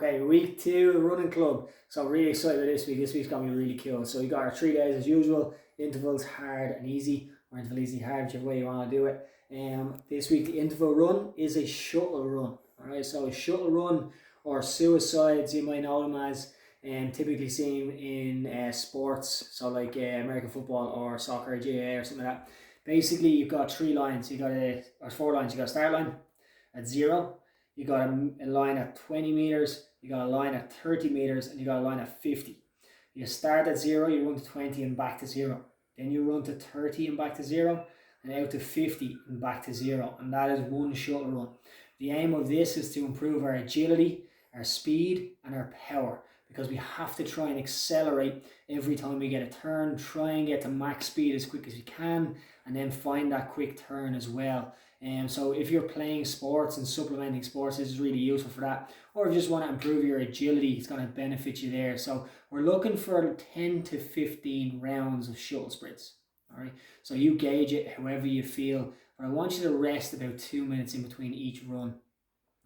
Okay, week 2 running club. So really excited about this week. This week's gonna be really cool. So we got our 3 days as usual. Intervals hard and easy, or interval easy hard, whichever way you want to do it. This week the interval run is a shuttle run. Alright, so a shuttle run or suicides, you might know them as, typically seen in sports, so like American football or soccer, GAA or something like that. Basically, you've got 3 lines. Or 4 lines. You got a start line at 0. You got a line at 20 meters, you got a line at 30 meters, and you got a line at 50. You start at 0, you run to 20 and back to 0. Then you run to 30 and back to 0, and out to 50 and back to 0. And that is one shuttle run. The aim of this is to improve our agility, our speed, and our power, because we have to try and accelerate every time we get a turn, try and get to max speed as quick as we can, and then find that quick turn as well. So if you're playing sports and supplementing sports, this is really useful for that. Or if you just want to improve your agility, it's going to benefit you there. So we're looking for 10 to 15 rounds of shuttle sprints. All right. So you gauge it however you feel. But I want you to rest about 2 minutes in between each run.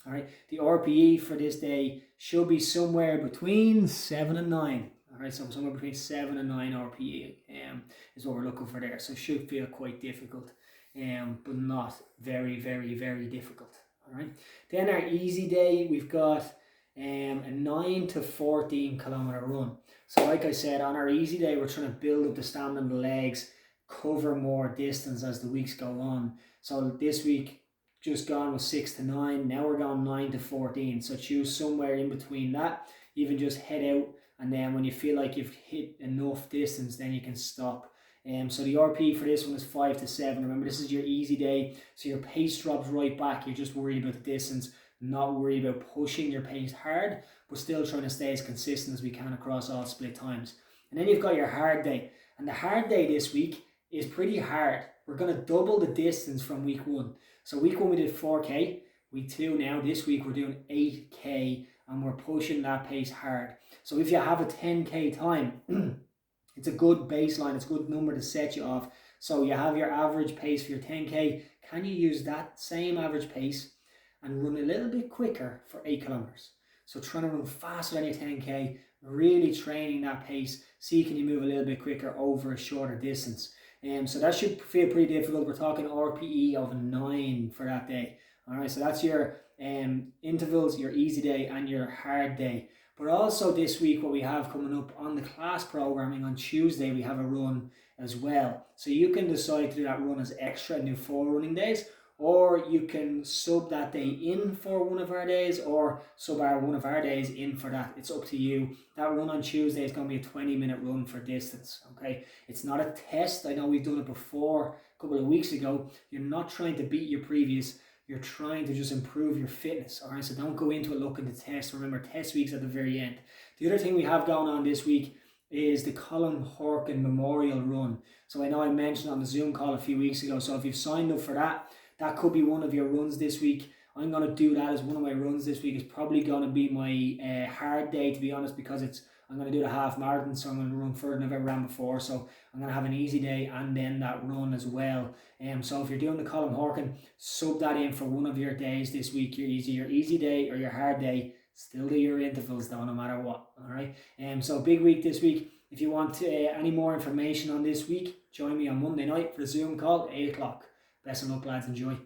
All right. The RPE for this day should be somewhere between 7 and 9. All right. So somewhere between 7 and 9 RPE is what we're looking for there. So it should feel quite difficult. But not very, very, very difficult. All right. Then our easy day, we've got a 9 to 14 kilometer run. So like I said, on our easy day, we're trying to build up the stamina in the legs, cover more distance as the weeks go on. So this week just gone was 6 to 9. Now we're going 9 to 14. So choose somewhere in between that. Even just head out, and then when you feel like you've hit enough distance, then you can stop. So the RP for this one is 5 to 7. Remember, this is your easy day, so your pace drops right back. You're just worried about the distance, not worried about pushing your pace hard, but still trying to stay as consistent as we can across all split times. And then you've got your hard day. And the hard day this week is pretty hard. We're going to double the distance from week 1. So week 1 we did 4K. Week 2 now, this week we're doing 8K, and we're pushing that pace hard. So if you have a 10K time, it's a good baseline, it's a good number to set you off. So you have your average pace for your 10K. Can you use that same average pace and run a little bit quicker for 8 kilometers? So trying to run faster than your 10K, really training that pace. See, can you move a little bit quicker over a shorter distance? So that should feel pretty difficult. We're talking RPE of 9 for that day. All right, so that's your intervals, your easy day, and your hard day. But also this week, what we have coming up on the class programming on Tuesday, we have a run as well. So you can decide to do that run as extra and do 4 running days, or you can sub that day in for one of our days, or sub one of our days in for that. It's up to you. That run on Tuesday is going to be a 20-minute run for distance. Okay, it's not a test. I know we've done it before a couple of weeks ago. You're not trying to beat your previous. You're trying to just improve your fitness, all right? So don't go into it looking to test. Remember, test week's at the very end. The other thing we have going on this week is the Colin Horkin Memorial Run. So I know I mentioned on the Zoom call a few weeks ago. So if you've signed up for that, that could be one of your runs this week. I'm going to do that as one of my runs this week. It's probably going to be my hard day, to be honest, because I'm going to do the half marathon, so I'm going to run further than I've ever ran before. So I'm going to have an easy day and then that run as well. So if you're doing the Colin Horkin, sub that in for one of your days this week. Your easy day or your hard day. Still do your intervals though, no matter what. All right. So big week this week. If you want any more information on this week, join me on Monday night for the Zoom call, 8 o'clock. Best of luck, lads. Enjoy.